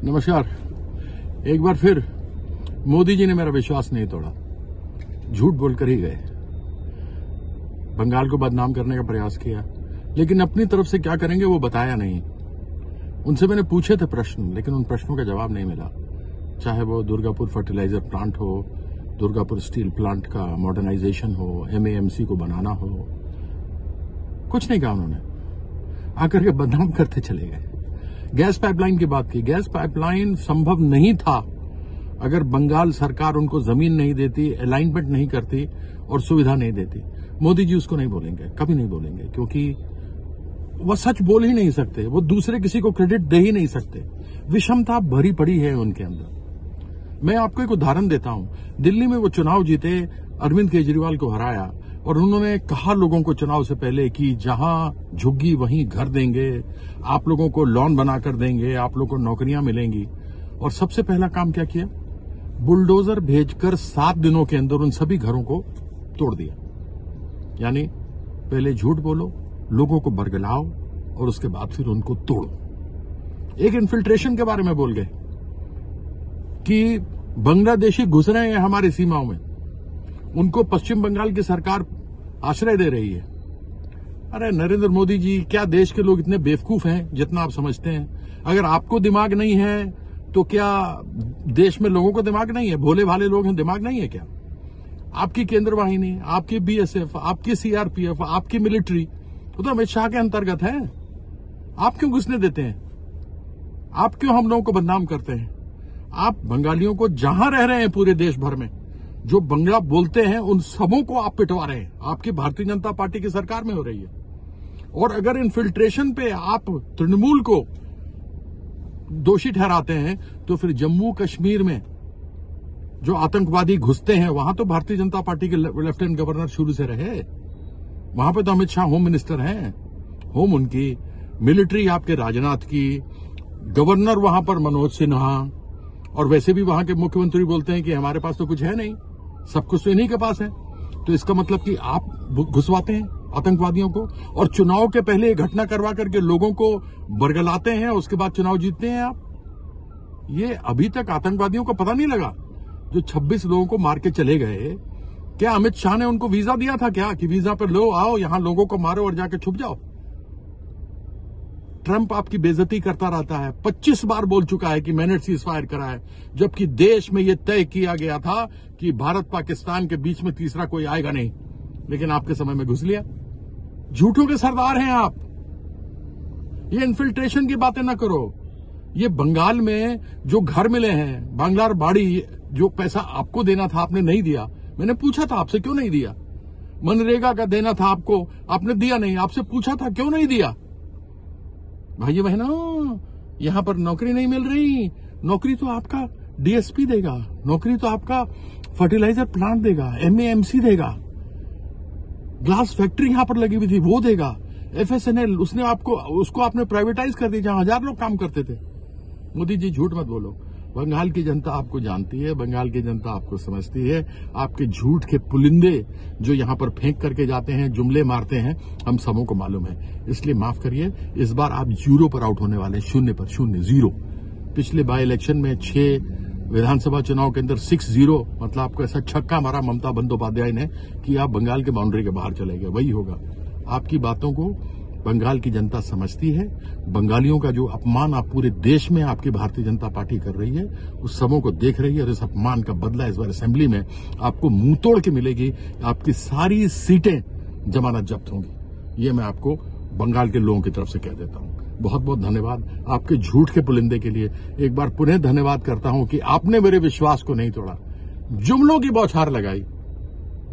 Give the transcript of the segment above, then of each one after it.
नमस्कार। एक बार फिर मोदी जी ने मेरा विश्वास नहीं तोड़ा, झूठ बोलकर ही गए। बंगाल को बदनाम करने का प्रयास किया, लेकिन अपनी तरफ से क्या करेंगे वो बताया नहीं। उनसे मैंने पूछे थे प्रश्न, लेकिन उन प्रश्नों का जवाब नहीं मिला। चाहे वो दुर्गापुर फर्टिलाइजर प्लांट हो, दुर्गापुर स्टील प्लांट का मॉडर्नाइजेशन हो, एमएएमसी को बनाना हो, कुछ नहीं कहा उन्होंने। आकर के बदनाम करते चले गए। गैस पाइपलाइन की बात की। गैस पाइपलाइन संभव नहीं था अगर बंगाल सरकार उनको जमीन नहीं देती, अलाइनमेंट नहीं करती और सुविधा नहीं देती। मोदी जी उसको नहीं बोलेंगे, कभी नहीं बोलेंगे, क्योंकि वह सच बोल ही नहीं सकते, वो दूसरे किसी को क्रेडिट दे ही नहीं सकते। विषमता भरी पड़ी है उनके अंदर। मैं आपको एक उदाहरण देता हूं। दिल्ली में वो चुनाव जीते, अरविंद केजरीवाल को हराया और उन्होंने कहा लोगों को चुनाव से पहले कि जहां झुग्गी वहीं घर देंगे, आप लोगों को लोन बनाकर देंगे, आप लोगों को नौकरियां मिलेंगी। और सबसे पहला काम क्या किया? बुलडोजर भेजकर 7 दिनों के अंदर उन सभी घरों को तोड़ दिया। यानी पहले झूठ बोलो, लोगों को बरगलाओ और उसके बाद फिर उनको तोड़ो। एक इन्फिल्ट्रेशन के बारे में बोल गए कि बांग्लादेशी घुस रहे हैं हमारी सीमाओं में, उनको पश्चिम बंगाल की सरकार आश्रय दे रही है। अरे नरेंद्र मोदी जी, क्या देश के लोग इतने बेवकूफ हैं जितना आप समझते हैं? अगर आपको दिमाग नहीं है तो क्या देश में लोगों को दिमाग नहीं है? भोले भाले लोग हैं, दिमाग नहीं है क्या? आपकी केंद्र वाहिनी, आपकी बीएसएफ, आपकी सीआरपीएफ, आपकी मिलिट्री, वो तो अमित शाह के अंतर्गत है। आप क्यों घुसने देते हैं? आप क्यों हम लोगों को बदनाम करते हैं? आप बंगालियों को जहां रह रहे हैं पूरे देश भर में, जो बंगला बोलते हैं उन सबों को आप पिटवा रहे हैं। आपकी भारतीय जनता पार्टी की सरकार में हो रही है। और अगर इन्फिल्ट्रेशन पे आप तृणमूल को दोषी ठहराते हैं तो फिर जम्मू कश्मीर में जो आतंकवादी घुसते हैं वहां तो भारतीय जनता पार्टी के लेफ्टिनेंट गवर्नर शुरू से रहे। वहां पे तो अमित शाह होम मिनिस्टर हैं, होम उनकी, मिलिट्री आपके राजनाथ की, गवर्नर वहां पर मनोज सिन्हा, और वैसे भी वहां के मुख्यमंत्री बोलते हैं कि हमारे पास तो कुछ है नहीं, सब कुछ तो इन्हीं के पास है। तो इसका मतलब कि आप घुसवाते हैं आतंकवादियों को और चुनाव के पहले ये घटना करवा करके लोगों को बरगलाते हैं, उसके बाद चुनाव जीतते हैं आप। ये अभी तक आतंकवादियों को पता नहीं लगा जो 26 लोगों को मार के चले गए। क्या अमित शाह ने उनको वीजा दिया था क्या कि वीजा पर लो, आओ यहां लोगों को मारो और जाके छुप जाओ? ट्रंप आपकी बेइज्जती करता रहता है। 25 बार बोल चुका है कि मैंने सीज फायर करा है, जबकि देश में यह तय किया गया था कि भारत पाकिस्तान के बीच में तीसरा कोई आएगा नहीं, लेकिन आपके समय में घुस लिया। झूठों के सरदार हैं आप। ये इन्फिल्ट्रेशन की बातें ना करो। ये बंगाल में जो घर मिले हैं, बांग्लार बाड़ी, जो पैसा आपको देना था आपने नहीं दिया। मैंने पूछा था आपसे, क्यों नहीं दिया? मनरेगा का देना था आपको, आपने दिया नहीं। आपसे पूछा था, क्यों नहीं दिया? भाई बहनों, यहां पर नौकरी नहीं मिल रही। नौकरी तो आपका डीएसपी देगा, नौकरी तो आपका फर्टिलाइजर प्लांट देगा, एमएएमसी देगा, ग्लास फैक्ट्री यहां पर लगी हुई थी वो देगा, एफएसएनएल, उसको आपने प्राइवेटाइज कर दिया जहां 1000 लोग काम करते थे। मोदी जी झूठ मत बोलो। बंगाल की जनता आपको जानती है, बंगाल की जनता आपको समझती है। आपके झूठ के पुलिंदे जो यहां पर फेंक करके जाते हैं, जुमले मारते हैं, हम सबों को मालूम है। इसलिए माफ करिए, इस बार आप 0 पर आउट होने वाले हैं, 0 पर 0, 0। पिछले बाई इलेक्शन में 6 विधानसभा चुनाव के अंदर 6-0, मतलब आपको ऐसा छक्का मारा ममता बंदोपाध्याय ने कि आप बंगाल के बाउंड्री के बाहर चले गए। वही होगा। आपकी बातों को बंगाल की जनता समझती है। बंगालियों का जो अपमान आप पूरे देश में आपकी भारतीय जनता पार्टी कर रही है, उस सबों को देख रही है और इस अपमान का बदला इस बार असेंबली में आपको मुंह तोड़ के मिलेगी। आपकी सारी सीटें जमानत जब्त होंगी। ये मैं आपको बंगाल के लोगों की तरफ से कह देता हूं। बहुत बहुत धन्यवाद आपके झूठ के पुलिंदे के लिए। एक बार पुनः धन्यवाद करता हूं कि आपने मेरे विश्वास को नहीं तोड़ा, जुमलों की बौछार लगाई।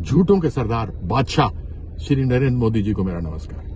झूठों के सरदार बादशाह श्री नरेंद्र मोदी जी को मेरा नमस्कार।